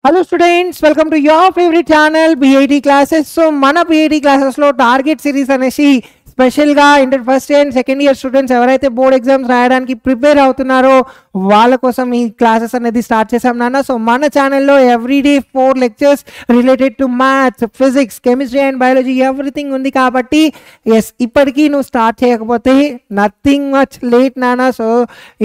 Hello students, welcome to your favorite channel BIT classes. So mana BIT classes lo target series అనేసి స్పెషల్గా inter first and second year students ఎవరైతే board exams రాయడానికి prepare అవుతున్నారో వాళ్ళ కోసం ఈ classes అనేది స్టార్ట్ చేసాం నాన్న. సో మన ఛానల్లో everyday 4 lectures related to maths, physics, chemistry and biology everything ఉంది కాబట్టి ఎస్ ఇప్పటికీ నువ్వు స్టార్ట్ చేయకపోతే నథింగ్ మచ్ లేట్ నాన్న. సో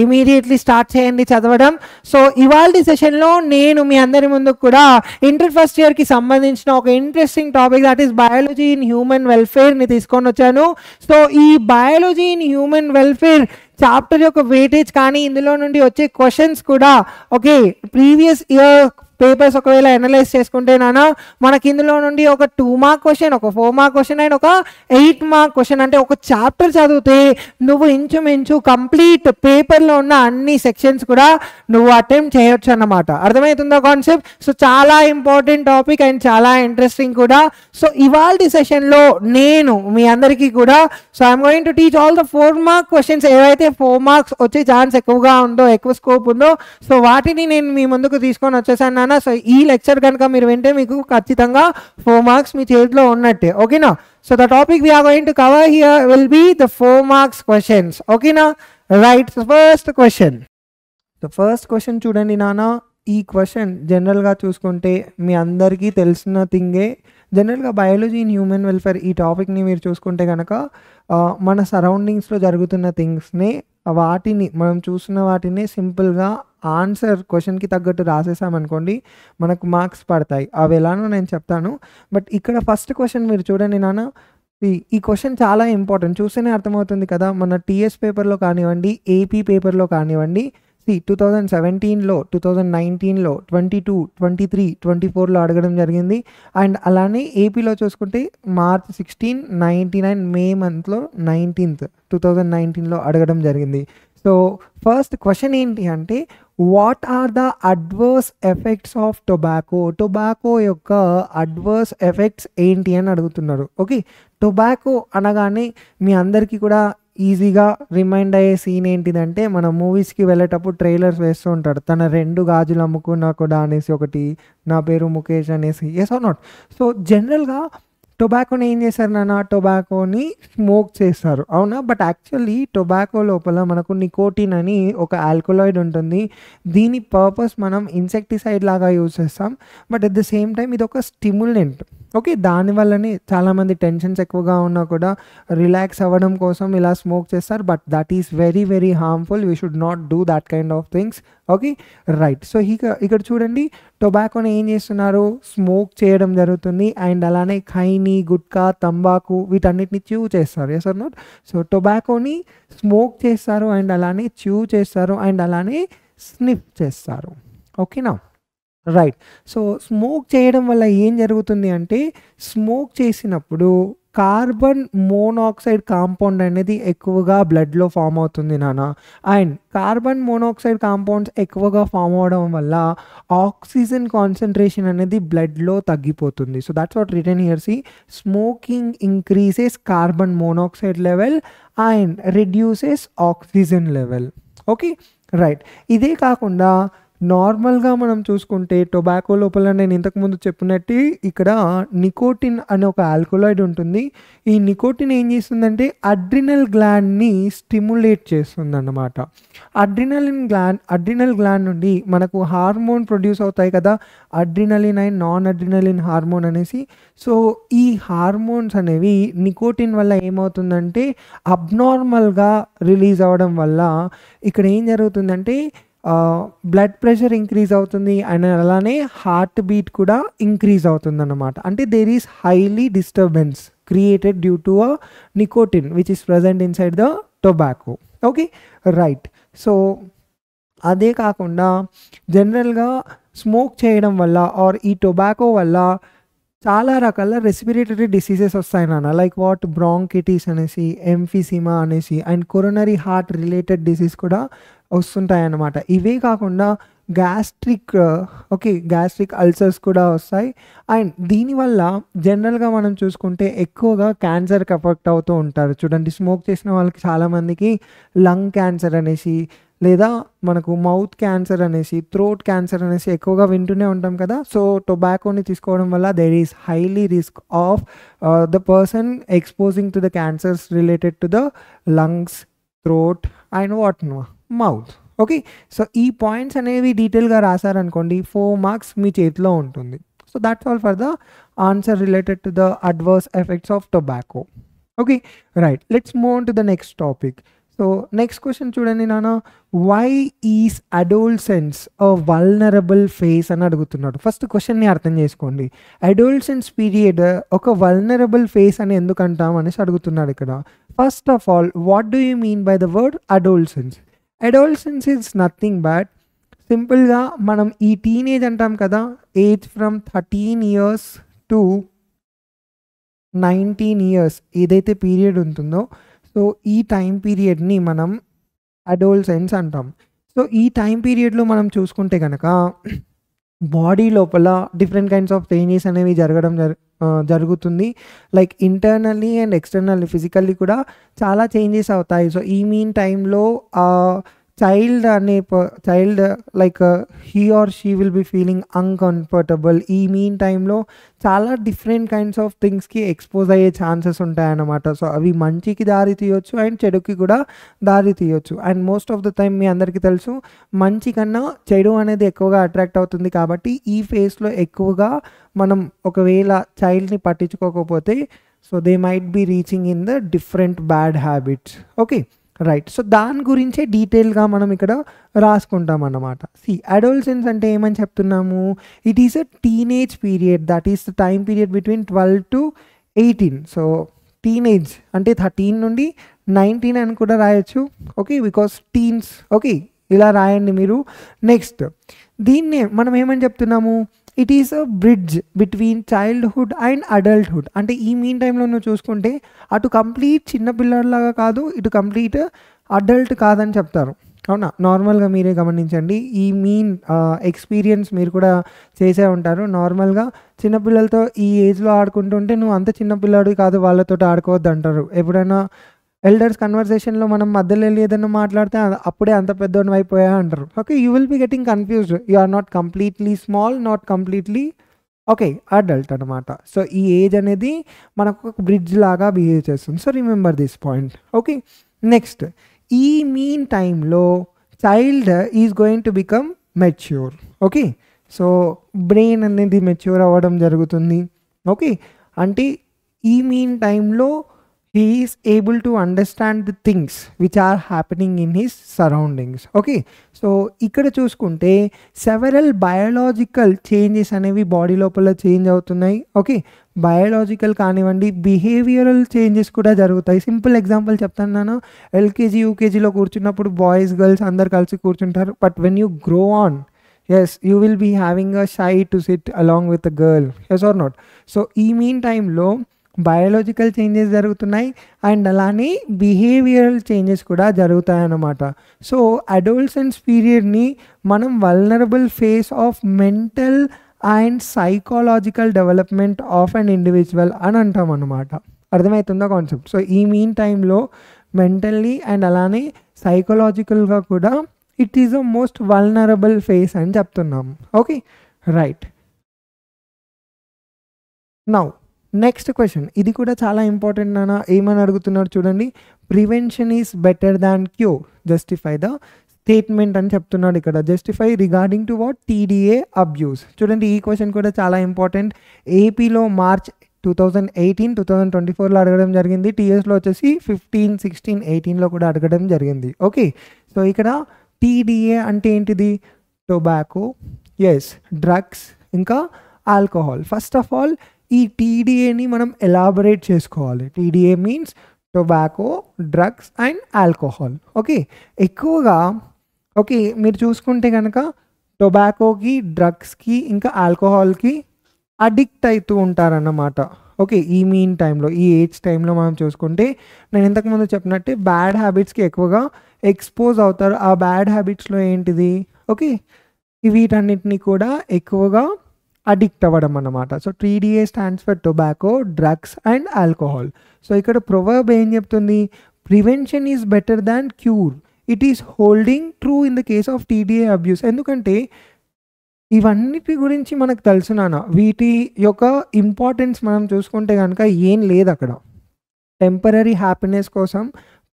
ఇమీడియట్లీ స్టార్ట్ చేయండి చదవడం. సో ఇవాళ సెషన్లో నేను మీ అందరి ముందు కూడా ఇంటర్ ఫస్ట్ ఇయర్కి సంబంధించిన ఒక interesting topic that is biology in human వెల్ఫేర్ని తీసుకొని వచ్చాను. సో ఈ biology in human welfare chapter యొక్క వెయిటేజ్ కానీ ఇందులో నుండి వచ్చే క్వశ్చన్స్ కూడా ఓకే ప్రీవియస్ ఇయర్ పేపర్స్ ఒకవేళ అనలైజ్ చేసుకుంటే నాన్న మనకి ఇందులో నుండి ఒక 2 మార్క్ క్వశ్చన్, ఒక 4 మార్క్ క్వశ్చన్ అండ్ ఒక 8 మార్క్ క్వశ్చన్, అంటే ఒక చాప్టర్ చదివితే నువ్వు ఇంచుమించు కంప్లీట్ పేపర్లో ఉన్న అన్ని సెక్షన్స్ కూడా నువ్వు అటెంప్ట్ చేయొచ్చు అన్నమాట. అర్థమవుతుందా కాన్సెప్ట్? సో చాలా ఇంపార్టెంట్ టాపిక్ అండ్ చాలా ఇంట్రెస్టింగ్ కూడా. సో ఇవాళ సెషన్లో నేను మీ అందరికీ కూడా so I'm going to teach all the 4 mark questions. ఏవైతే 4 మార్క్స్ వచ్చే ఛాన్స్ ఎక్కువగా ఉందో, ఎక్కువ స్కోప్ ఉందో, సో వాటిని నేను మీ ముందుకు తీసుకొని వచ్చేసాను. సో ఈ లెక్చర్ కనుక మీరు వింటే మీకు ఖచ్చితంగా 4 మార్క్స్ మీ చేతిలో ఉన్నట్టే. ఓకేనా? So the topic we are going to cover here will be the 4 marks questions. ఓకేనా? Right. First question. The first question చూడండి నాన్న. ఈ క్వశ్చన్ జనరల్గా చూసుకుంటే మీ అందరికీ తెలిసిన థింగే. జనరల్గా బయాలజీ ఇన్ హ్యూమన్ వెల్ఫేర్ ఈ టాపిక్ని మీరు చూసుకుంటే కనుక మన సరౌండింగ్స్లో జరుగుతున్న థింగ్స్ని, వాటిని మనం చూస్తున్న వాటిని సింపుల్గా ఆన్సర్ క్వశ్చన్కి తగ్గట్టు రాసేసామనుకోండి మనకు మార్క్స్ పడతాయి. అవి ఎలానో నేను చెప్తాను. బట్ ఇక్కడ ఫస్ట్ క్వశ్చన్ మీరు చూడండి నాన్న. ఈ క్వశ్చన్ చాలా ఇంపార్టెంట్. చూస్తేనే అర్థమవుతుంది కదా. మన టీఎస్ పేపర్లో కానివ్వండి, ఏపీ పేపర్లో కానివ్వండి, 2017లో, 2019లో, 22, 23, 24లో అడగడం జరిగింది. అండ్ అలానే ఏపీలో చూసుకుంటే March 16, 99 మే మంత్లో 19th 2019లో అడగడం జరిగింది. సో ఫస్ట్ క్వశ్చన్ ఏంటి అంటే what are the adverse effects of tobacco? Tobacco యొక్క అడ్వర్స్ ఎఫెక్ట్స్ ఏంటి అని అడుగుతున్నారు. ఓకే, టొబాకో అనగానే మీ అందరికీ కూడా ఈజీగా రిమైండ్ అయ్యే సీన్ ఏంటిదంటే మన మూవీస్కి వెళ్ళేటప్పుడు ట్రైలర్స్ వేస్తూ ఉంటాడు. తన 2 గాజులు అమ్ముకున్నా కూడా అనేసి, ఒకటి నా పేరు ముఖేష్ అనేసి. Yes or not? సో జనరల్గా టొబాకోని ఏం చేస్తారు నాన్న? టొబాకోని స్మోక్ చేస్తారు, అవునా? బట్ యాక్చువల్లీ టొబాకో లోపల మనకు నికోటిన్ అని ఒక ఆల్కలాయిడ్ ఉంటుంది. దీని పర్పస్ మనం ఇన్సెక్టిసైడ్ లాగా యూజ్ చేస్తాం. But at the same time ఇది ఒక స్టిమ్యులెంట్. ఓకే, దానివల్లనే చాలామంది టెన్షన్స్ ఎక్కువగా ఉన్నా కూడా రిలాక్స్ అవ్వడం కోసం ఇలా స్మోక్ చేస్తారు. But that is very very harmful. We should not do that kind of things. Okay, right. So ఇక్కడ చూడండి, టొబాకోని ఏం చేస్తున్నారు? స్మోక్ చేయడం జరుగుతుంది. అండ్ అలానే ఖైనీ, గుట్కా, తంబాకు వీటన్నిటిని చ్యూ చేస్తారు. Yes or not? సో టొబాకోని స్మోక్ చేస్తారు, అండ్ అలానే చ్యూ చేస్తారు, అండ్ అలానే స్నిఫ్ చేస్తారు. ఓకేనా? రైట్. సో స్మోక్ చేయడం వల్ల ఏం జరుగుతుంది అంటే స్మోక్ చేసినప్పుడు కార్బన్ మోనాక్సైడ్ కాంపౌండ్ అనేది ఎక్కువగా బ్లడ్లో ఫామ్ అవుతుంది నాన్న. అండ్ కార్బన్ మోనాక్సైడ్ కాంపౌండ్స్ ఎక్కువగా ఫామ్ అవడం వల్ల ఆక్సిజన్ కాన్సన్ట్రేషన్ అనేది బ్లడ్లో తగ్గిపోతుంది. So that's what written here. See smoking increases carbon monoxide level and reduces oxygen level. Okay, right. ఇదే కాకుండా నార్మల్గా మనం చూసుకుంటే టొబాకో లోపల నేను ఇంతకుముందు చెప్పినట్టు ఇక్కడ నికోటిన్ అనే ఒక ఆల్కలాయిడ్ ఉంటుంది. ఈ నికోటిన్ ఏం చేస్తుందంటే అడ్రినల్ గ్లాండ్ని స్టిమ్యులేట్ చేస్తుంది అన్నమాట. అడ్రినల్ గ్లాండ్ నుండి మనకు హార్మోన్ ప్రొడ్యూస్ అవుతాయి కదా, adrenaline and non adrenaline hormone అనేసి. సో ఈ హార్మోన్స్ అనేవి నికోటిన్ వల్ల ఏమవుతుందంటే అబ్నార్మల్గా రిలీజ్ అవ్వడం వల్ల ఇక్కడ ఏం జరుగుతుందంటే బ్లడ్ ప్రెషర్ ఇంక్రీజ్ అవుతుంది. అండ్ అలానే హార్ట్ బీట్ కూడా ఇంక్రీజ్ అవుతుంది అన్నమాట. అంటే there is highly disturbance created due to a nicotine which is present inside the tobacco. Okay, right. So అదే కాకుండా జనరల్గా స్మోక్ చేయడం వల్ల ఆర్ ఈ టొబాకో వల్ల చాలా రకాల రెస్పిరేటరీ డిసీజెస్ వస్తాయి నాన్న. లైక్ వాట్ బ్రాంకిటిస్ అనేసి, ఎంఫిసిమా అనేసి, and coronary heart related disease కూడా వస్తుంటాయి అన్నమాట. ఇవే కాకుండా గ్యాస్ట్రిక్ అల్సర్స్ కూడా వస్తాయి. అండ్ దీనివల్ల జనరల్గా మనం చూసుకుంటే ఎక్కువగా క్యాన్సర్కి ఎఫెక్ట్ అవుతూ ఉంటారు. చూడండి, స్మోక్ చేసిన వాళ్ళకి చాలామందికి లంగ్ క్యాన్సర్ అనేసి, లేదా మనకు మౌత్ క్యాన్సర్ అనేసి, థ్రోట్ క్యాన్సర్ అనేసి ఎక్కువగా వింటూనే ఉంటాం కదా. సో టొబాకోని తీసుకోవడం వల్ల there is highly risk of the person exposing to the cancers related to the lungs, throat and what mouth. Okay, so ఈ పాయింట్స్ అనేవి డీటెయిల్గా రాశారనుకోండి 4 మార్క్స్ మీ చేతిలో ఉంటుంది. So that's all for the answer related to the adverse effects of tobacco. Okay, right, let's move on to the next topic. So next question చూడండి నాన్న, why is adolescence a vulnerable phase అని అడుగుతున్నాడు. First క్వశ్చన్ని అర్థం చేసుకోండి. Adolescence period ఒక vulnerable phase అని ఎందుకు అంటాం అనేసి అడుగుతున్నాడు ఇక్కడ. First of all, what do you mean by the word adolescence? Adolescence is nothing but సింపుల్గా మనం ఈ టీనేజ్ అంటాం కదా, age from 13 years to 19 years ఏదైతే పీరియడ్ ఉంటుందో, సో ఈ టైం పీరియడ్ని మనం అడోల్సెన్స్ అంటాం. సో ఈ టైం పీరియడ్లో మనం చూసుకుంటే కనుక బాడీ లోపల డిఫరెంట్ కైండ్స్ ఆఫ్ చేంజెస్ అనేవి జరుగుతుంది. Like internally and externally, physically కూడా చాలా చేంజెస్ అవుతాయి. సో ఈ మీన్ టైంలో child like he or she will be feeling uncomfortable. ఈ మీన్ టైంలో చాలా డిఫరెంట్ కైండ్స్ ఆఫ్ థింగ్స్కి ఎక్స్పోజ్ అయ్యే ఛాన్సెస్ ఉంటాయన్నమాట. సో అవి మంచికి దారి తీయొచ్చు అండ్ చెడుకి కూడా దారి తీయొచ్చు. And most of the time మీ అందరికీ తెలుసు, మంచి కన్నా చెడు అనేది ఎక్కువగా అట్రాక్ట్ అవుతుంది. కాబట్టి ఈ ఫేస్లో ఎక్కువగా మనం ఒకవేళ చైల్డ్ని పట్టించుకోకపోతే, so they might be reaching in the different bad habits. Okay, right. So దాని గురించే డీటెయిల్గా మనం ఇక్కడ రాసుకుంటాం అన్నమాట. అడోల్సెన్స్ అంటే ఏమని చెప్తున్నాము? It is a teenage period, that is the time period between 12 to 18. So teenage అంటే 13 నుండి 19 అని కూడా రాయొచ్చు. Okay, because teens. ఓకే, ఇలా రాయండి మీరు. నెక్స్ట్, దీన్నే మనం ఏమని చెప్తున్నాము? It is a bridge between childhood and adulthood. అంటే ఈ మీన్ టైంలో నువ్వు చూసుకుంటే అటు కంప్లీట్ చిన్నపిల్లలాగా కాదు, ఇటు కంప్లీట్ అడల్ట్ కాదని చెప్తారు. అవునా? నార్మల్గా మీరే గమనించండి, ఈ మీన్ ఎక్స్పీరియన్స్ మీరు కూడా చేసే ఉంటారు. నార్మల్గా చిన్నపిల్లలతో ఈ ఏజ్లో ఆడుకుంటుంటే నువ్వు అంత చిన్నపిల్లాడు కాదు, వాళ్ళతో ఆడుకోవద్దు అంటారు. ఎప్పుడైనా ఎల్డర్స్ కన్వర్సేషన్లో మనం మధ్యలో వెళ్ళి ఏదైనా మాట్లాడితే అప్పుడే అంత పెద్దోని అయిపోయా అంటారు. Okay, you will be getting confused. You are not completely small, not completely okay adult అనమాట. సో ఈ ఏజ్ అనేది మనకు ఒక బ్రిడ్జ్ లాగా బిహేవ్ చేస్తుంది. So remember this point. Okay, next, ఈ మీన్ టైంలో child is going to become mature. Okay, so brain అనేది మెచ్యూర్ అవ్వడం జరుగుతుంది. ఓకే, అంటే ఈ మీన్ టైంలో he is able to understand the things which are happening in his surroundings. Okay, so ఇక్కడ చూసుకుంటే సెవరల్ బయాలజికల్ చేంజెస్ అనేవి బాడీ లోపల చేంజ్ అవుతున్నాయి. ఓకే, బయాలజికల్ కానివ్వండి, బిహేవియరల్ చేంజెస్ కూడా జరుగుతాయి. సింపుల్ ఎగ్జాంపుల్ చెప్తాను నాన్న, ఎల్కేజీ యూకేజీలో కూర్చున్నప్పుడు బాయ్స్ గర్ల్స్ అందరు కలిసి కూర్చుంటారు. But when you grow on, yes, you will be having a shy to sit along with a girl, yes or not? So ఈ మీన్ టైంలో బయాలజికల్ చేంజెస్ జరుగుతున్నాయి అండ్ అలానే బిహేవియరల్ చేంజెస్ కూడా జరుగుతాయన్నమాట. So adolescence పీరియడ్ని మనం vulnerable face of mental and psychological development of an individual అని అంటాం అన్నమాట. అర్థమవుతుందా కాన్సెప్ట్? సో ఈ మీన్ టైంలో మెంటల్లీ అండ్ అలానే సైకలాజికల్గా కూడా it is a most vulnerable phase అని చెప్తున్నాం. Okay, right. Now next question, ఇది కూడా చాలా ఇంపార్టెంట్ నాన్న. ఏమని అడుగుతున్నాడు చూడండి, prevention is better than cure, justify the statement అని చెప్తున్నాడు ఇక్కడ. Justify regarding to what? TDA abuse. చూడండి, ఈ క్వశ్చన్ కూడా చాలా ఇంపార్టెంట్. ఏపీలో మార్చ్ 2018, 2024లో అడగడం జరిగింది. టీఎస్లో వచ్చేసి 15, 16, 18లో కూడా అడగడం జరిగింది. ఓకే, సో ఇక్కడ టీడీఏ అంటే ఏంటిది? టొబాకో, ఎస్, డ్రగ్స్, ఇంకా ఆల్కహాల్. ఫస్ట్ ఆఫ్ ఆల్ ఈ టీడీఏని మనం ఎలాబరేట్ చేసుకోవాలి. TDA means tobacco, drugs and alcohol. Okay, ఎక్కువగా ఓకే మీరు చూసుకుంటే కనుక టొబాకోకి, డ్రగ్స్కి, ఇంకా ఆల్కహాల్కి అడిక్ట్ అవుతూ ఉంటారన్నమాట. ఓకే, ఈ మీన్ టైంలో, ఈ ఏజ్ టైంలో మనం చూసుకుంటే నేను ఇంతకుముందు చెప్పినట్టే బ్యాడ్ హ్యాబిట్స్కి ఎక్కువగా ఎక్స్పోజ్ అవుతారు. ఆ బ్యాడ్ హ్యాబిట్స్లో ఏంటిది? ఓకే, వీటన్నిటిని కూడా ఎక్కువగా అడిక్ట్ అవ్వడం అన్నమాట. So TDA stands for tobacco, drugs and alcohol. So ఇక్కడ ప్రొవర్బ్ ఏం చెప్తుంది? Prevention is better than cure. It is holding true in the case of TDA abuse. ఎందుకంటే ఇవన్నిటి గురించి మనకు తెలుసు నాన్న. వీటి యొక్క ఇంపార్టెన్స్ మనం చూసుకుంటే కనుక ఏం లేదు అక్కడ. టెంపరరీ హ్యాపీనెస్ కోసం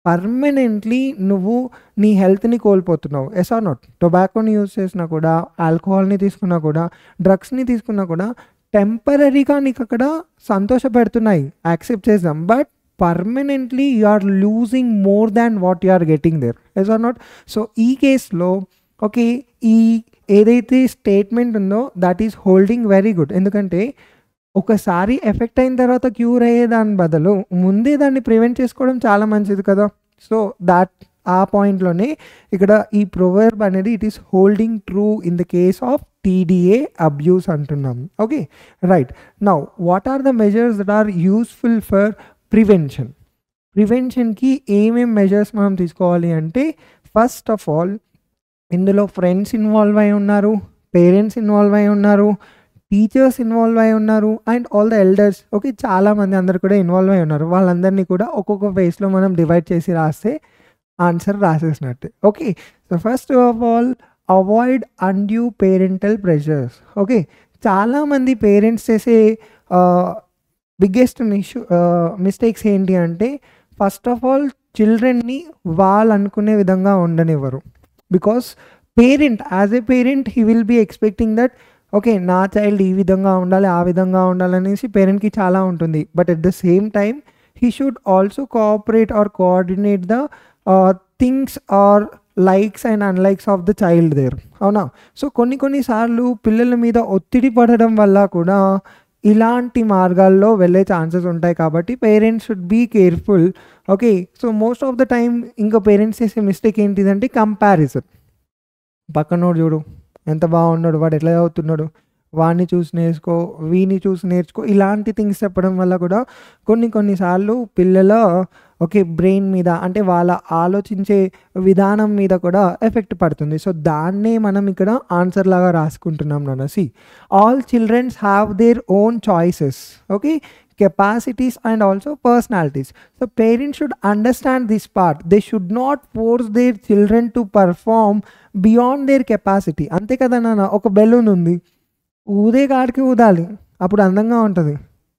పర్మనెంట్లీ నువ్వు నీ హెల్త్ని కోల్పోతున్నావు. Yes or not? టొబాకోని యూజ్ చేసినా కూడా, ఆల్కహాల్ని తీసుకున్నా కూడా, డ్రగ్స్ని తీసుకున్నా కూడా టెంపరరీగా నీకు అక్కడ సంతోషపెడుతున్నాయి, యాక్సెప్ట్ చేద్దాం. But permanently you are losing more than what you are getting there. Yes or not? So ఈ కేసులో ఓకే, ఈ ఏదైతే స్టేట్మెంట్ ఉందో that is holding very good. ఎందుకంటే ఒకసారి ఎఫెక్ట్ అయిన తర్వాత క్యూర్ అయ్యే దాని బదులు ముందే దాన్ని ప్రివెంట్ చేసుకోవడం చాలా మంచిది కదా. సో ఆ పాయింట్లోనే ఇక్కడ ఈ ప్రొవర్బ్ అనేది it is holding true in the case of TDA abuse అంటున్నాం. Okay, right. Now what are the measures that are useful for prevention? ప్రివెన్షన్కి ఏమేం మెజర్స్ మనం తీసుకోవాలి అంటే, ఫస్ట్ ఆఫ్ ఆల్ ఇందులో ఫ్రెండ్స్ ఇన్వాల్వ్ అయి ఉన్నారు, పేరెంట్స్ ఇన్వాల్వ్ అయి ఉన్నారు, టీచర్స్ ఇన్వాల్వ్ అయి ఉన్నారు, and all the elders. Okay, చాలామంది అందరు కూడా ఇన్వాల్వ్ అయి ఉన్నారు. వాళ్ళందరినీ కూడా ఒక్కొక్క ఫేస్లో మనం డివైడ్ చేసి రాస్తే ఆన్సర్ రాసేసినట్టు. Okay, so first of all avoid undue parental pressures. Okay, చాలామంది పేరెంట్స్ చేసే బిగ్గెస్ట్ మిస్టేక్స్ ఏంటి అంటే, ఫస్ట్ ఆఫ్ ఆల్ చిల్డ్రన్ని వాళ్ళు అనుకునే విధంగా ఉండనివ్వరు. Because parent, as a parent he will be expecting that okay నా చైల్డ్ ఈ విధంగా ఉండాలి, ఆ విధంగా ఉండాలనేసి పేరెంట్కి చాలా ఉంటుంది. But at the same time he should also cooperate or coordinate the things or likes and అన్లైక్స్ of the child there. అవునా? సో కొన్నిసార్లు పిల్లల మీద ఒత్తిడి పడడం వల్ల కూడా ఇలాంటి మార్గాల్లో వెళ్ళే ఛాన్సెస్ ఉంటాయి. కాబట్టి parents should be careful. Okay, so most of the time ఇంకా పేరెంట్స్ చేసే మిస్టేక్ ఏంటిదంటే కంపారిజన్. పక్కనోడు చూడు ఎంత బాగున్నాడు, వాడు ఎట్లా చదువుతున్నాడు, వాడిని చూసి నేర్చుకో, వీని చూసి నేర్చుకో, ఇలాంటి థింగ్స్ చెప్పడం వల్ల కూడా కొన్నిసార్లు పిల్లల ఓకే బ్రెయిన్ మీద, అంటే వాళ్ళ ఆలోచించే విధానం మీద కూడా ఎఫెక్ట్ పడుతుంది. సో దాన్నే మనం ఇక్కడ ఆన్సర్ లాగా రాసుకుంటున్నాం నాన్న. See, all childrens have their own choices, okay, capacities and also personalities. So parents should understand this part. They should not force their children to perform beyond their capacity. అంతే కదా నాన్న, ఒక బెలూన్ ఉంది, ఊదే కాడికి ఊదాలి, అప్పుడు అందంగా ఉంటుంది.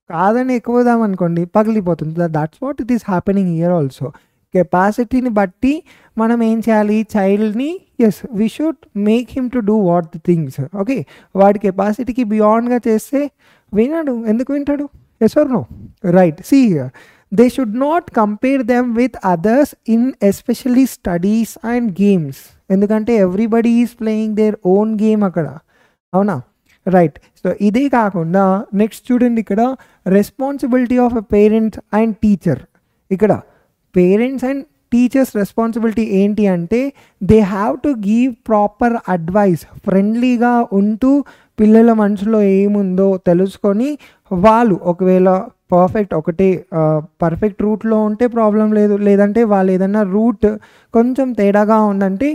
కాదని ఎక్కువ ఊదామనుకోండి పగిలిపోతుంది. That's what it is happening here also. కెపాసిటీని బట్టి మనం ఏం చేయాలి, చైల్డ్ని yes we should make him to do what the things. Okay, వాడి కెపాసిటీకి బియాండ్గా చేస్తే వినడు. ఎందుకు వింటాడు? Yes or no? Right. See here, they should not compare them with others in especially studies and games. ఎందుకంటే everybody is playing their own game అక్కడ. అవునా? Right. So ఇదే కాకుండా నెక్స్ట్ చూడండి, ఇక్కడ responsibility of a parent and teacher. ఇక్కడ parents and teachers responsibility ఏంటి అంటే, they have to give proper advice. ఫ్రెండ్లీగా ఉంటూ పిల్లల మనసులో ఏముందో తెలుసుకొని, వాళ్ళు ఒకవేళ పర్ఫెక్ట్ రూట్లో ఉంటే ప్రాబ్లం లేదు, లేదంటే వాళ్ళు ఏదన్నా రూట్ కొంచెం తేడాగా ఉందంటే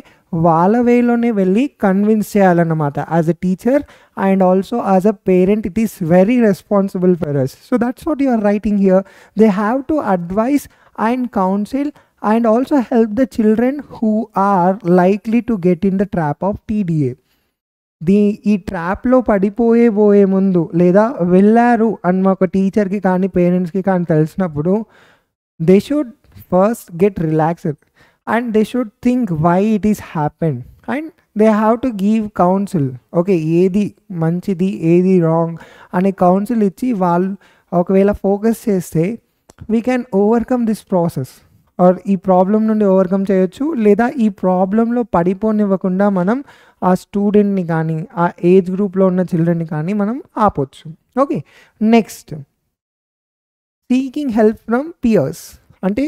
వాళ్ళ వేలోనే వెళ్ళి కన్విన్స్ చేయాలన్నమాట. As a teacher and also as a parent it is very responsible for us. So that's what you are writing here. They have to advise and counsel and also help the children who are likely to get in the trap of TDA. ఈ ట్రాప్లో పడిపోయే ముందు లేదా వెళ్ళారు అని ఒక టీచర్కి కానీ పేరెంట్స్కి కానీ తెలిసినప్పుడు they should first get relaxed and they should think why it is happen and they have to give counsel. Okay, ఏది మంచిది ఏది రాంగ్ అనే కౌన్సిల్ ఇచ్చి వాళ్ళు ఒకవేళ ఫోకస్ చేస్తే we can overcome this process or ఈ ప్రాబ్లం నుండి ఓవర్కమ్ చేయొచ్చు, లేదా ఈ ప్రాబ్లంలో పడిపోనివ్వకుండా మనం ఆ స్టూడెంట్ని కానీ ఆ ఏజ్ గ్రూప్లో ఉన్న చిల్డ్రన్ని కానీ మనం ఆపొచ్చు. Okay, next seeking help from peers. అంటే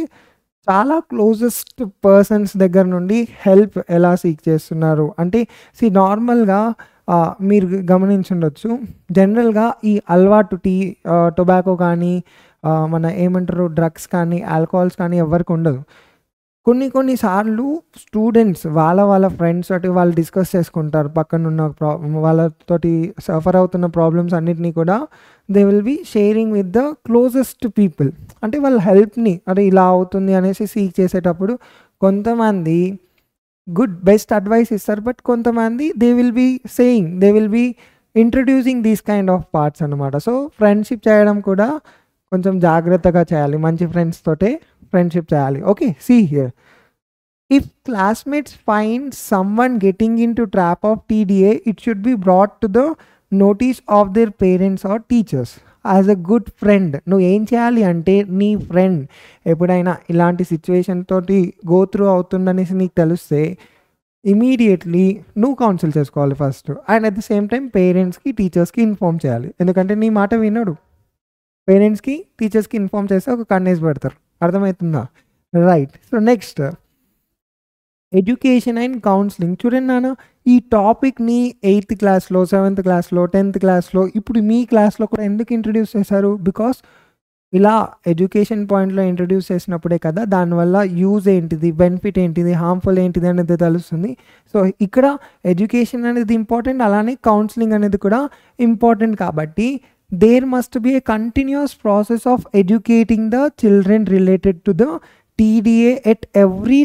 చాలా క్లోజెస్ట్ పర్సన్స్ దగ్గర నుండి హెల్ప్ ఎలా సీక్ చేస్తున్నారు అంటే, నార్మల్గా మీరు గమనించుండొచ్చు, జనరల్గా ఈ అలవాటు టొబాకో కానీ మన ఏమంటారు డ్రగ్స్ కానీ ఆల్కహాల్స్ కానీ ఎవరికి ఉండదు. కొన్నిసార్లు స్టూడెంట్స్ వాళ్ళ ఫ్రెండ్స్ తోటి వాళ్ళు డిస్కస్ చేసుకుంటారు, పక్కనున్న వాళ్ళతోటి సఫర్ అవుతున్న ప్రాబ్లమ్స్ అన్నిటినీ కూడా they will be sharing with the closest people. అంటే వాళ్ళ హెల్ప్ని అరే ఇలా అవుతుంది అనేసి సీక్ చేసేటప్పుడు కొంతమంది గుడ్ బెస్ట్ అడ్వైస్ ఇస్తారు. బట్ కొంతమంది they will be saying, they will be introducing these kind of parts అనమాట. సో ఫ్రెండ్షిప్ చేయడం కూడా కొంచెం జాగ్రత్తగా చేయాలి, మంచి ఫ్రెండ్స్ తోటే ఫ్రెండ్షిప్ చేయాలి. Okay, see here, if classmates find someone getting into trap of TDA, it should be brought to the notice of their parents or teachers. As a good friend నువ్వు ఏం చేయాలి అంటే, నీ ఫ్రెండ్ ఎప్పుడైనా ఇలాంటి situation తోటి go through అవుతుందనేసి నీకు తెలిస్తే ఇమీడియట్లీ నువ్వు కౌన్సిల్ చేసుకోవాలి first. And at the same time పేరెంట్స్కి టీచర్స్కి ఇన్ఫామ్ చేయాలి. ఎందుకంటే నీ మాట వినడు. పేరెంట్స్కి టీచర్స్కి ఇన్ఫామ్ చేస్తే ఒక కన్నేసి పెడతారు. అర్థమవుతుందా? Right. So next, education and counselling. చూడండి నాన్న, ఈ టాపిక్ని 8th క్లాస్లో, 7th క్లాస్లో, 10th క్లాస్లో, ఇప్పుడు మీ క్లాస్లో కూడా ఎందుకు ఇంట్రడ్యూస్ చేశారు? బికాస్ ఇలా ఎడ్యుకేషన్ పాయింట్లో ఇంట్రడ్యూస్ చేసినప్పుడే కదా దానివల్ల యూజ్ ఏంటిది, బెనిఫిట్ ఏంటిది, హార్మ్ఫుల్ ఏంటిది అనేది తెలుస్తుంది. సో ఇక్కడ ఎడ్యుకేషన్ అనేది ఇంపార్టెంట్, అలానే కౌన్సిలింగ్ అనేది కూడా ఇంపార్టెంట్. కాబట్టి there must be a continuous process of educating the children related to the TDA at every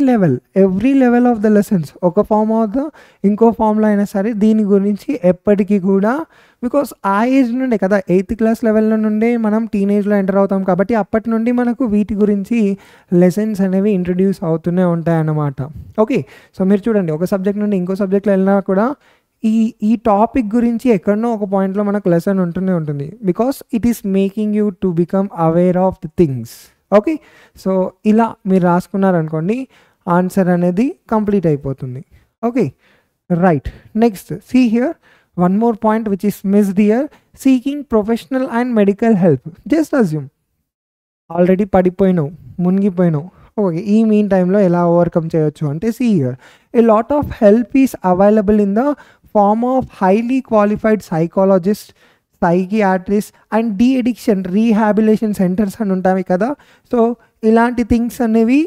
level of the lessons. ఒక ఫామ్ ఆఫ్ ద ఇంకో ఫామ్లో అయినా సరే దీని గురించి ఎప్పటికీ కూడా, బికాస్ ఆ ఏజ్ నుండే కదా 8th క్లాస్ లెవెల్లో నుండే మనం టీనేజ్లో ఎంటర్ అవుతాం కాబట్టి అప్పటి నుండి మనకు వీటి గురించి లెసన్స్ అనేవి ఇంట్రడ్యూస్ అవుతూనే ఉంటాయన్నమాట. ఓకే, సో మీరు చూడండి, ఒక సబ్జెక్ట్ నుండి ఇంకో సబ్జెక్ట్లో వెళ్ళినా కూడా ఈ టాపిక్ గురించి ఎక్కడనో ఒక పాయింట్లో మనకు లెసన్ ఉంటూనే ఉంటుంది. Because it is making you to become aware of the things. Okay, so ఇలా మీరు రాసుకున్నారనుకోండి, ఆన్సర్ అనేది కంప్లీట్ అయిపోతుంది. Okay, right. Next, see here one more point which is missed here, seeking professional and medical help. Just assume already పడిపోయినావు, మునిగిపోయినావు. Okay, ఈ mean టైంలో ఎలా ఓవర్కమ్ చేయొచ్చు అంటే, see here, a lot of help is available in the form of highly qualified psychologist, psychiatrist and de addiction rehabilitation centres అని ఉంటాయి కదా. సో ఇలాంటి థింగ్స్ అనేవి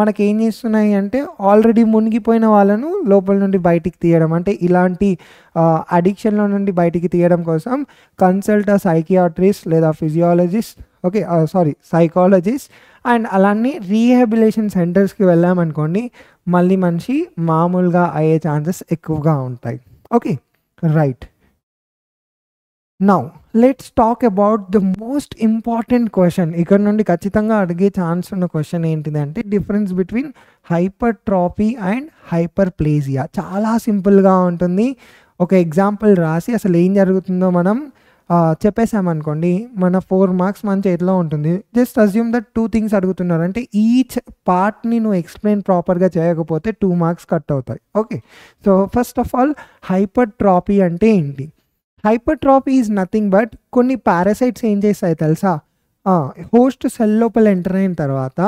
మనకి ఏం చేస్తున్నాయి అంటే, ఆల్రెడీ మునిగిపోయిన వాళ్ళను లోపల నుండి బయటికి తీయడం, అంటే ఇలాంటి అడిక్షన్లో నుండి బయటికి తీయడం కోసం కన్సల్ట్ అ సైకియాట్రిస్ట్ లేదా ఫిజియాలజిస్ట్, ఓకే సైకాలజిస్ట్, అండ్ అలానే రీహాబిలేషన్ సెంటర్స్కి వెళ్ళామనుకోండి, మళ్ళీ మనిషి మామూలుగా అయ్యే ఛాన్సెస్ ఎక్కువగా ఉంటాయి. Okay, right. Now let's talk about the most important question. ఇక్కడ నుండి ఖచ్చితంగా అడిగే ఛాన్స్ ఉన్న క్వశ్చన్ ఏంటిది అంటే, డిఫరెన్స్ బిట్వీన్ హైపర్ట్రోఫీ అండ్ హైపర్ప్లేజియా. చాలా సింపుల్గా ఉంటుంది. ఒక ఎగ్జాంపుల్ రాసి అసలు ఏం జరుగుతుందో మనం చెప్పేసామనుకోండి, మన 4 మార్క్స్ మన చేతిలో ఉంటుంది. జస్ట్ అజ్యూమ్ దట్ 2 థింగ్స్ అడుగుతున్నారు అంటే, ఈచ్ పార్ట్ని నువ్వు ఎక్స్ప్లెయిన్ ప్రాపర్గా చేయకపోతే 2 మార్క్స్ కట్ అవుతాయి. Okay, so first of all hypertrophy అంటే ఏంటి? హైపర్ట్రోఫీ ఈజ్ నథింగ్ బట్, కొన్ని పారాసైట్స్ ఏం చేస్తాయి తెలుసా, హోస్ట్ సెల్ లోపల ఎంటర్ అయిన తర్వాత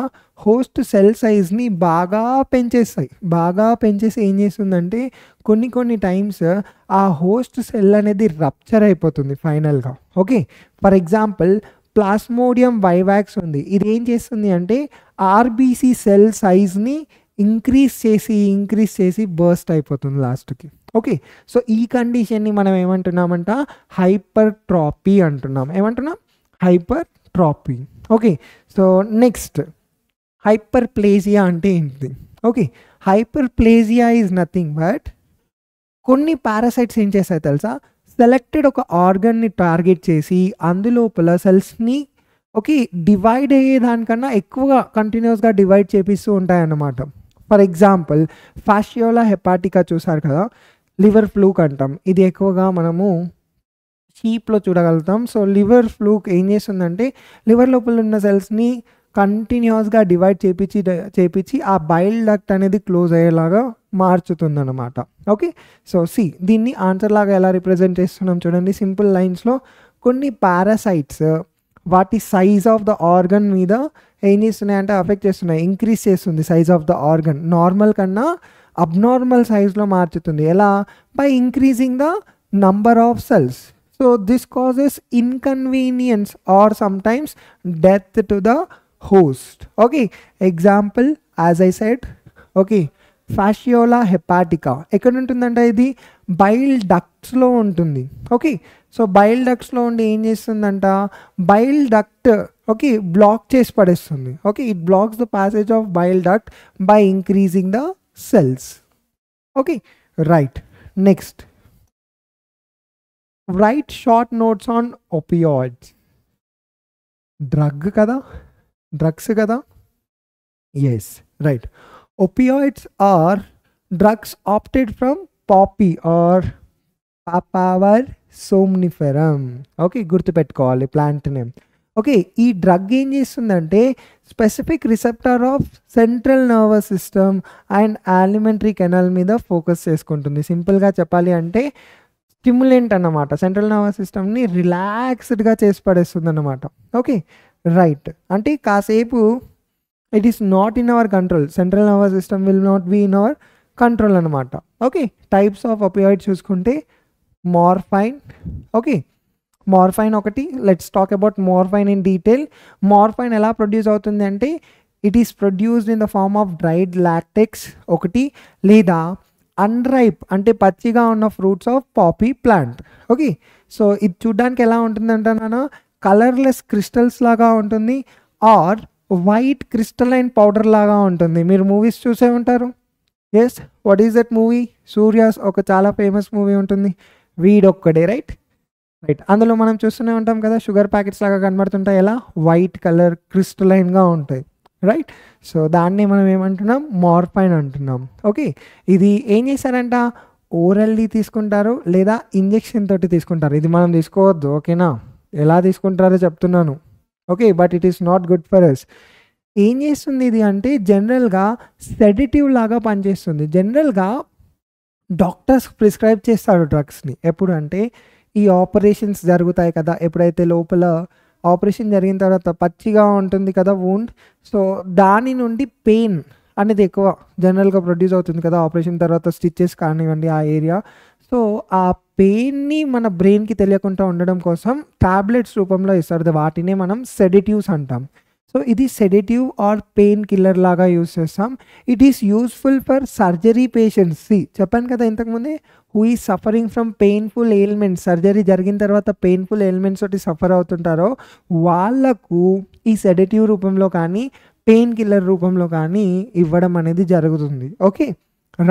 హోస్ట్ సెల్ సైజ్ని బాగా పెంచేసి ఏం చేస్తుందంటే, కొన్ని టైమ్స్ ఆ హోస్ట్ సెల్ అనేది రప్చర్ అయిపోతుంది ఫైనల్గా. Okay, for example plasmodium vivax ఉంది. ఇది ఏం చేస్తుంది అంటే, ఆర్బీసీ సెల్ సైజ్ని ఇంక్రీజ్ చేసి బర్స్ట్ అయిపోతుంది లాస్ట్కి. ఓకే, సో ఈ కండిషన్ని మనం ఏమంటున్నామంట, హైపర్ట్రోఫీ అంటున్నాం. ఏమంటున్నాం? హైపర్ట్రోఫీ. ఓకే, సో నెక్స్ట్, హైపర్ప్లేజియా అంటే ఏంటి? ఓకే, హైపర్ప్లేజియా ఈజ్ నథింగ్ బట్, కొన్ని పారాసైట్స్ ఏం చేస్తాయి తెలుసా, సెలెక్టెడ్ ఒక ఆర్గన్ని టార్గెట్ చేసి అందులోపల సెల్స్ని డివైడ్ అయ్యేదానికన్నా ఎక్కువగా కంటిన్యూస్గా డివైడ్ చేపిస్తూ ఉంటాయన్నమాట. ఫర్ ఎగ్జాంపుల్ ఫాషియోలా హెపాటికా చూసారు కదా, లివర్ ఫ్లూక్ అంటాం. ఇది ఎక్కువగా మనము షీప్లో చూడగలుగుతాం. సో లివర్ ఫ్లూక్ ఏం చేస్తుందంటే, లివర్ లోపల ఉన్న సెల్స్ని కంటిన్యూస్గా డివైడ్ చేపించి ఆ బైల్ డక్ట్ అనేది క్లోజ్ అయ్యేలాగా మార్చుతుంది అనమాట. ఓకే, సో దీన్ని ఆన్సర్ లాగా ఎలా రిప్రజెంట్ చేస్తున్నాం చూడండి, సింపుల్ లైన్స్లో. కొన్ని పారాసైట్స్ వాటి సైజ్ ఆఫ్ ద ఆర్గన్ మీద ఏం చేస్తున్నాయి అంటే అఫెక్ట్ చేస్తున్నాయి, ఇంక్రీజ్ చేస్తుంది size of the organ, normal కన్నా అబ్నార్మల్ సైజ్లో మార్చుతుంది. ఎలా? By increasing the number of cells. So this causes inconvenience or sometimes death to the host. Okay, example as I said, okay, Fasciola hepatica ఎక్కడ ఉంటుందంటే, ఇది bile డక్ట్స్లో ఉంటుంది. Okay, so bile డక్ట్స్లో ఉండి ఏం చేస్తుందంట, బైల్ డక్ట్ బ్లాక్ చేసి పడేస్తుంది. Okay, it blocks the passage of bile duct by increasing the cells. Okay, right. Next, write short notes on opioids. Drug కదా, డ్రగ్స్ కదా. Yes, right. Opioids are drugs opted from poppy or papaver somniferum. Okay, గుర్తుపెట్టుకోవాలి plant name. Okay, ఈ drug ఏం చేస్తుందంటే specific receptor of central nervous system and alimentary canal మీద focus చేసుకుంటుంది. సింపుల్గా చెప్పాలి అంటే స్టిమ్యులెంట్ అన్నమాట. సెంట్రల్ నర్వస్ సిస్టమ్ని రిలాక్స్డ్గా చేసి పడేస్తుంది అన్నమాట. Okay, right. అంటే కాసేపు it is not in our control. Central nervous system will not be in our control అనమాట. ఓకే, టైప్స్ ఆఫ్ ఒపియాయిడ్స్ చూసుకుంటే మార్ఫైన్. ఓకే, మార్ఫైన్ ఒకటి. Let's talk about morphine in detail. Morphine ఎలా produce అవుతుంది అంటే it is produced in the form of dried latex ఒకటి, లేదా unripe అంటే పచ్చిగా ఉన్న fruits of poppy plant. Okay, so ఇది చూడ్డానికి ఎలా ఉంటుందంటే నాన్న కలర్లెస్ క్రిస్టల్స్ లాగా ఉంటుంది ఆర్ వైట్ క్రిస్టలైన్ పౌడర్ లాగా ఉంటుంది. మీరు మూవీస్ చూసే ఉంటారు. Yes, what is that movie? సూర్యాస్ ఒక చాలా ఫేమస్ మూవీ ఉంటుంది, వీడొక్కడే. Right, right. అందులో మనం చూస్తూనే ఉంటాం కదా, షుగర్ ప్యాకెట్స్ లాగా కనబడుతుంటాయి. ఎలా? వైట్ కలర్ క్రిస్టలైన్గా ఉంటాయి. రైట్, సో దాన్ని మనం ఏమంటున్నాం? మార్ఫైన్ అంటున్నాం. ఓకే, ఇది ఏం చేశారంట? ఓరల్లీ తీసుకుంటారు లేదా ఇంజెక్షన్ తోటి తీసుకుంటారు. ఇది మనం తీసుకోవద్దు, ఓకేనా? ఎలా తీసుకుంటారో చెప్తున్నాను. Okay, but it is not good for us. ఏం చేస్తుంది ఇది అంటే జనరల్గా సెడేటివ్ లాగా పనిచేస్తుంది. జనరల్గా డాక్టర్స్ ప్రిస్క్రైబ్ చేస్తారు డ్రగ్స్ని. ఎప్పుడు అంటే ఈ ఆపరేషన్స్ జరుగుతాయి కదా, ఎప్పుడైతే లోపల ఆపరేషన్ జరిగిన తర్వాత పచ్చిగా ఉంటుంది కదా వూండ్, సో దాని నుండి పెయిన్ అనేది ఎక్కువ జనరల్గా ప్రొడ్యూస్ అవుతుంది కదా ఆపరేషన్ తర్వాత, స్టిచెస్ కానివ్వండి ఆ ఏరియా. సో ఆ పెయిన్ని మన బ్రెయిన్కి తెలియకుండా ఉండడం కోసం టాబ్లెట్స్ రూపంలో ఇస్తారు. వాటినే మనం సెడేటివ్స్ అంటాం. సో ఇది సెడేటివ్ ఆర్ పెయిన్ కిల్లర్ లాగా యూస్ చేస్తాం. It is useful for surgery patients. చెప్పాను కదా ఇంతకుముందే, who is suffering from painful ailments, surgery జరిగిన తర్వాత పెయిన్ఫుల్ ఎయిల్మెంట్స్ తోటి సఫర్ అవుతుంటారో వాళ్ళకు ఈ సెడేటివ్ రూపంలో కానీ పెయిన్ కిల్లర్ రూపంలో కానీ ఇవ్వడం అనేది జరుగుతుంది. Okay,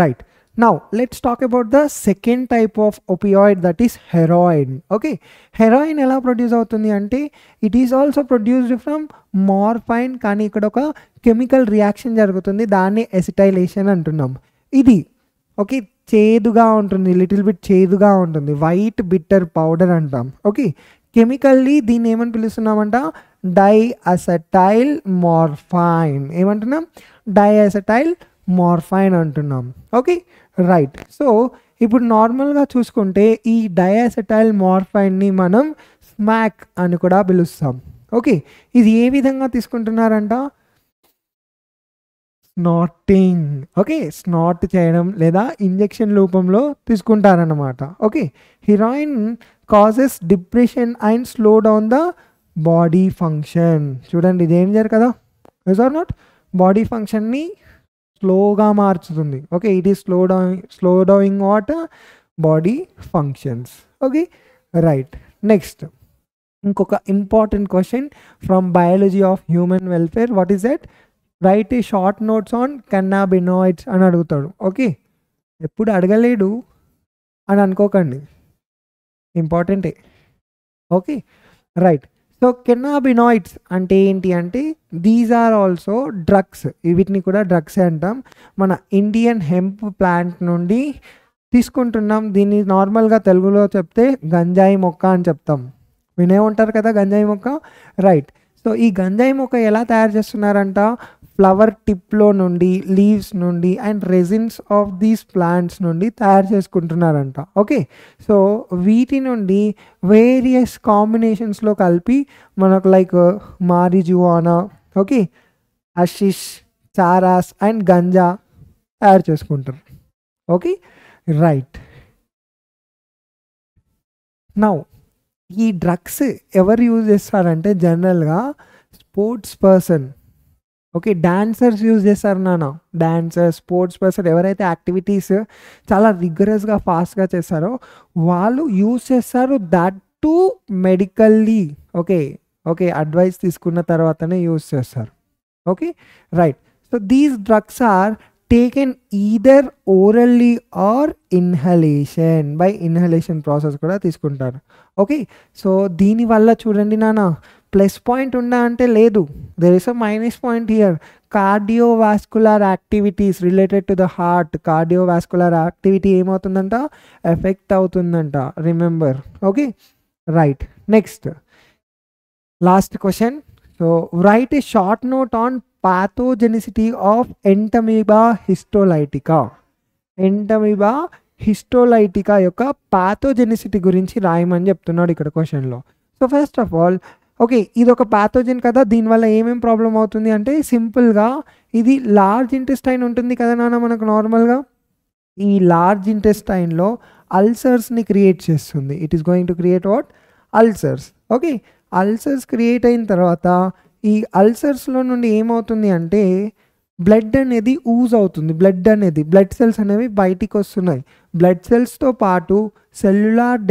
right. Now let's talk about the second type of opioid, that is heroin. Okay, heroin ఎలా ప్రొడ్యూస్ అవుతుంది అంటే it is also produced from morphine, కానీ ఇక్కడ ఒక కెమికల్ రియాక్షన్ జరుగుతుంది, దాన్ని ఎసిటైలేషన్ అంటున్నాం. ఇది ఓకే చేదుగా ఉంటుంది, లిటిల్ బిట్ చేదుగా ఉంటుంది, వైట్ బిట్టర్ పౌడర్ అంటాం. ఓకే, కెమికల్లీ దీన్ని ఏమని పిలుస్తున్నామంట? డైఅసటైల్ మార్ఫైన్. ఏమంటున్నాం? డైఅసటైల్ మార్ఫైన్ అంటున్నాం. Okay, right. సో ఇప్పుడు నార్మల్గా చూసుకుంటే ఈ డయాసెటైల్ మార్ఫైన్ని మనం స్మాక్ అని కూడా పిలుస్తాం. ఓకే, ఇది ఏ విధంగా తీసుకుంటున్నారంట? స్నాటింగ్. ఓకే, స్నాట్ చేయడం లేదా ఇంజెక్షన్ రూపంలో తీసుకుంటారన్నమాట. Okay, heroin causes depression and slow down the body function. చూడండి, ఇది ఏం జరగదు కదా, ఇస్ ఆర్ నాట్? బాడీ ఫంక్షన్ని స్లోగా మార్చుతుంది. Okay, it is slow doing what body functions. Okay, right. Next ఇంకొక important question from biology of human welfare. What is that? Right a short notes on cannabinoids అని అడుగుతాడు. Okay, ఎప్పుడు అడగలేడు అని అనుకోకండి, ఇంపార్టెంటే. Okay, right. సో కెన్నాబినాయిడ్స్ అంటే ఏంటి అంటే దీస్ ఆర్ ఆల్సో డ్రగ్స్. వీటిని కూడా డ్రగ్స్ అంటాం. మన ఇండియన్ హెంప్ ప్లాంట్ నుండి తీసుకుంటున్నాం. దీన్ని నార్మల్గా తెలుగులో చెప్తే గంజాయి మొక్క అని చెప్తాం. వినే ఉంటారు కదా గంజాయి మొక్క, రైట్. సో ఈ గంజాయి మొక్క ఎలా తయారు చేస్తున్నారంట? ఫ్లవర్ టిప్లో నుండి, లీవ్స్ నుండి and resins of these plants నుండి తయారు చేసుకుంటున్నారంట. ఓకే, సో వీటి నుండి వేరియస్ కాంబినేషన్స్లో కలిపి మనకు like marijuana, okay, hashish, charas and ganja తయారు చేసుకుంటారు. Okay, right. నౌ ఈ డ్రగ్స్ ఎవరు యూజ్ చేస్తారంటే జనరల్గా sports person, okay, dancers use చేస్తారు నాన్న. డాన్సర్స్, స్పోర్ట్స్ పర్సన్ ఎవరైతే యాక్టివిటీస్ చాలా రిగరస్గా ఫాస్ట్గా చేస్తారో వాళ్ళు యూజ్ చేస్తారు. That to medically, okay okay advice తీసుకున్న తర్వాతనే యూజ్ చేస్తారు. Okay, right. So these drugs are taken either orally or inhalation. By inhalation process కూడా తీసుకుంటారు. ఓకే, సో దీనివల్ల చూడండి నాన్న, ప్లస్ పాయింట్ ఉందా అంటే లేదు, there is a minus point here. Cardiovascular activities related to the heart, cardiovascular activity ఏమవుతుందంట, effect అవుతుందంట, remember. Okay, right. Next last question. So write a short note on pathogenicity of Entamoeba histolytica. Entamoeba histolytica యొక్క పాథోజెనిసిటీ గురించి రాయమని చెప్తున్నాడు ఇక్కడ క్వశ్చన్లో. So first of all, okay, ఇది ఒక పాథోజన్ కదా, దీనివల్ల ఏమేం ప్రాబ్లం అవుతుంది అంటే సింపుల్గా ఇది లార్జ్ ఇంటెస్టైన్ ఉంటుంది కదా నాన్న మనకు నార్మల్గా. ఈ లార్జ్ ఇంటెస్టైన్లో అల్సర్స్ని క్రియేట్ చేస్తుంది. It is going to create what, ulcers. Okay, ulcers create అయిన తర్వాత ఈ అల్సర్స్లో నుండి ఏమవుతుంది అంటే బ్లడ్ అనేది ఊజ్ అవుతుంది. బ్లడ్ సెల్స్ అనేవి బయటికి వస్తున్నాయి. బ్లడ్ సెల్స్తో పాటు సెల్యులార్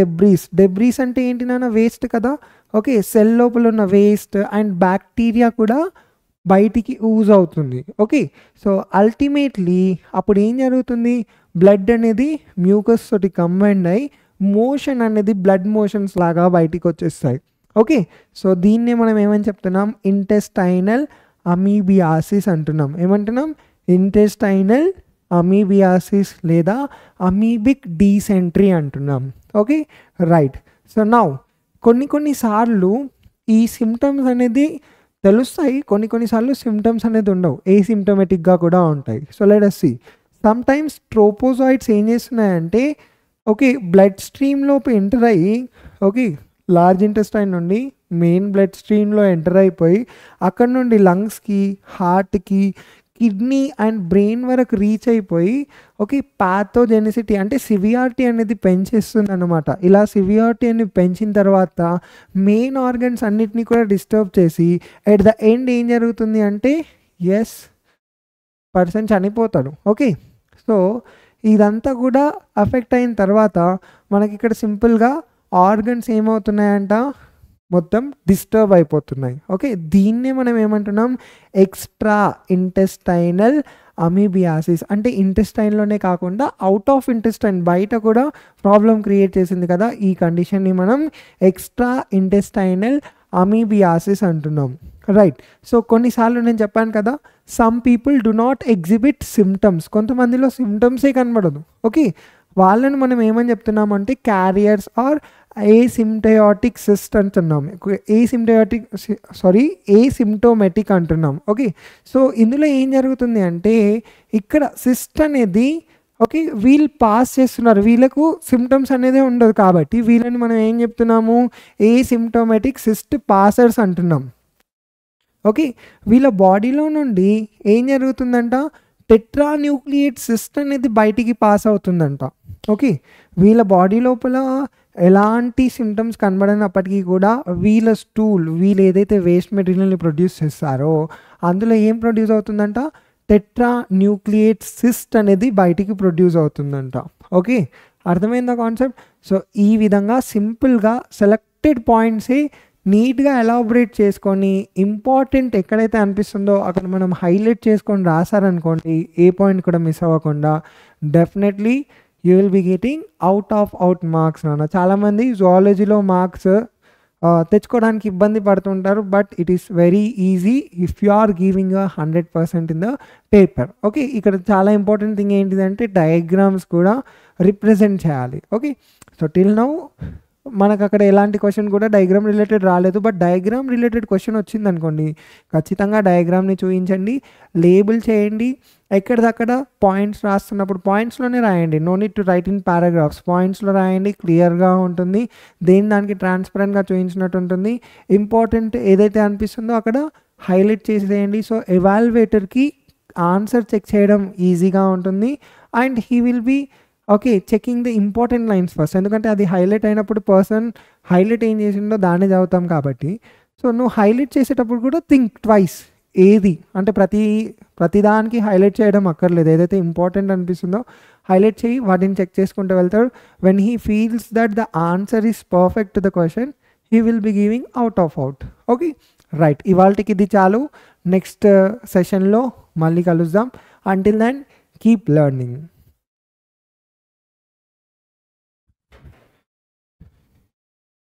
డెబ్రీస్ అంటే ఏంటి నాన్న, వేస్ట్ కదా. ఓకే, సెల్ లోపల ఉన్న వేస్ట్ అండ్ బ్యాక్టీరియా కూడా బయటికి ఊజ్ అవుతుంది. ఓకే, సో అల్టిమేట్లీ అప్పుడు ఏం జరుగుతుంది, బ్లడ్ అనేది మ్యూకస్ తోటి కంబైండ్ అయ్యి మోషన్ అనేది బ్లడ్ మోషన్స్ లాగా బయటికి వచ్చేస్తాయి. ఓకే, సో దీన్నే మనం ఏమని చెప్తున్నాం, ఇంటెస్టైనల్ అమీబియాసిస్ అంటున్నాం. ఏమంటున్నాం, ఇంటెస్టైనల్ అమీబియాసిస్ లేదా అమీబిక్ డీసెంట్రీ అంటున్నాం. Okay, right. సో నౌ కొన్నిసార్లు ఈ సిమ్టమ్స్ అనేది తెలుస్తాయి, కొన్నిసార్లు సిమ్టమ్స్ అనేది ఉండవు, ఏసిమ్టోమేటిక్గా కూడా ఉంటాయి. So let us see. Sometimes trophozoites ఏం చేస్తున్నాయంటే, ఓకే, బ్లడ్ స్ట్రీమ్లోకి ఎంటర్ అయ్యి, ఓకే, లార్జ్ ఇంటెస్టైన్ నుండి మెయిన్ బ్లడ్ స్ట్రీమ్లో ఎంటర్ అయిపోయి అక్కడ నుండి లంగ్స్కి, హార్ట్కి, కిడ్నీ అండ్ బ్రెయిన్ వరకు రీచ్ అయిపోయి, ఓకే, పాథోజెనిసిటీ అంటే సివియారిటీ అనేది పెంచేస్తుంది అనమాట. ఇలా సివియారిటీ అని పెంచిన తర్వాత మెయిన్ ఆర్గన్స్ అన్నిటినీ కూడా డిస్టర్బ్ చేసి ఎట్ ద ఎండ్ ఏం జరుగుతుంది అంటే పర్సన్ చనిపోతాడు. ఓకే, సో ఇదంతా కూడా అఫెక్ట్ అయిన తర్వాత మనకి ఇక్కడ సింపుల్గా ఆర్గన్స్ ఏమవుతున్నాయంట, మొత్తం డిస్టర్బ్ అయిపోతున్నాయి. ఓకే, దీన్నే మనం ఏమంటున్నాం, ఎక్స్ట్రా ఇంటెస్టైనల్ అమీబియాసిస్. అంటే ఇంటెస్టైన్లోనే కాకుండా అవుట్ ఆఫ్ ఇంటెస్టైన్ బయట కూడా ప్రాబ్లం క్రియేట్ చేసింది కదా, ఈ కండిషన్ని మనం ఎక్స్ట్రా ఇంటెస్టైనల్ అమీబియాసిస్ అంటున్నాం. రైట్. సో కొన్నిసార్లు నేను చెప్పాను కదా, some people do not exhibit symptoms. కొంతమందిలో సిమ్టమ్సే కనబడదు. ఓకే, వాళ్ళని మనం ఏమని చెప్తున్నామంటే క్యారియర్స్ ఆర్ ఏసిమ్టయాటిక్ సిస్ట్ అంటున్నాం. ఏసిమ్టోమెటిక్ అంటున్నాం. ఓకే, సో ఇందులో ఏం జరుగుతుంది అంటే ఇక్కడ సిస్ట్ అనేది, ఓకే, వీళ్ళు పాస్ చేస్తున్నారు, వీళ్ళకు సిమ్టమ్స్ అనేది ఉండదు కాబట్టి వీళ్ళని మనం ఏం చెప్తున్నాము, ఏసిమ్టోమెటిక్ సిస్ట్ పాసర్స్ అంటున్నాం. ఓకే, వీళ్ళ బాడీలో నుండి ఏం జరుగుతుందంట, టెట్రాన్యూక్లియేట్ సిస్ట్ అనేది బయటికి పాస్ అవుతుందంట. ఓకే, వీళ్ళ బాడీ లోపల ఎలాంటి సిమ్టమ్స్ కనబడినప్పటికీ కూడా వీళ్ళ స్టూల్, వీళ్ళు ఏదైతే వేస్ట్ మెటీరియల్ని ప్రొడ్యూస్ చేస్తారో అందులో ఏం ప్రొడ్యూస్ అవుతుందంట, టెట్రాన్యూక్లియేట్ సిస్ట్ అనేది బయటికి ప్రొడ్యూస్ అవుతుందంట. ఓకే, అర్థమైందా కాన్సెప్ట్? సో ఈ విధంగా సింపుల్గా సెలెక్టెడ్ పాయింట్సే నీట్గా ఎలాబరేట్ చేసుకొని ఇంపార్టెంట్ ఎక్కడైతే అనిపిస్తుందో అక్కడ మనం హైలైట్ చేసుకొని రాసారనుకోండి, ఏ పాయింట్ కూడా మిస్ అవ్వకుండా, definitely you will be getting out marks నాన్న. చాలామంది జువాలజీలో మార్క్స్ తెచ్చుకోవడానికి ఇబ్బంది పడుతుంటారు, but it is very easy if you are giving 100% in the paper. Okay, ఇక్కడ చాలా ఇంపార్టెంట్ థింగ్ ఏంటిదంటే డయాగ్రామ్స్ కూడా రిప్రజెంట్ చేయాలి. ఓకే, సో టిల్ నౌ మనకు అక్కడ ఎలాంటి క్వశ్చన్ కూడా డయాగ్రామ్ రిలేటెడ్ రాలేదు, బట్ డయాగ్రామ్ రిలేటెడ్ క్వశ్చన్ వచ్చింది అనుకోండి, ఖచ్చితంగా డయాగ్రామ్ని చూపించండి, లేబుల్ చేయండి, ఎక్కడిదక్కడ పాయింట్స్ రాస్తున్నప్పుడు పాయింట్స్లోనే రాయండి. No need to write in paragraphs, పాయింట్స్లో రాయండి, క్లియర్గా ఉంటుంది, దానికి ట్రాన్స్పరెంట్గా చూపించినట్టు ఉంటుంది. ఇంపార్టెంట్ ఏదైతే అనిపిస్తుందో అక్కడ హైలైట్ చేసేయండి. సో ఎవాల్యుయేటర్కి ఆన్సర్ చెక్ చేయడం ఈజీగా ఉంటుంది and he will be okay checking the important lines first, ఎందుకంటే అది హైలైట్ అయినప్పుడు పర్సన్ హైలైట్ ఏం చేసిందో దాన్ని చదువుతాం కాబట్టి. సో నువ్వు హైలైట్ చేసేటప్పుడు కూడా థింక్ ట్వైస్, ఏది అంటే ప్రతిదానికి హైలైట్ చేయడం అక్కర్లేదు, ఏదైతే ఇంపార్టెంట్ అనిపిస్తుందో హైలైట్ చేయి, వాటిని చెక్ చేసుకుంటూ వెళ్తాడు. When he feels that the answer is perfect to the question, he will be giving out. Okay, right. ఇవాళకి ఇది చాలు, నెక్స్ట్ సెషన్లో మళ్ళీ కలుద్దాం. Until then keep learning.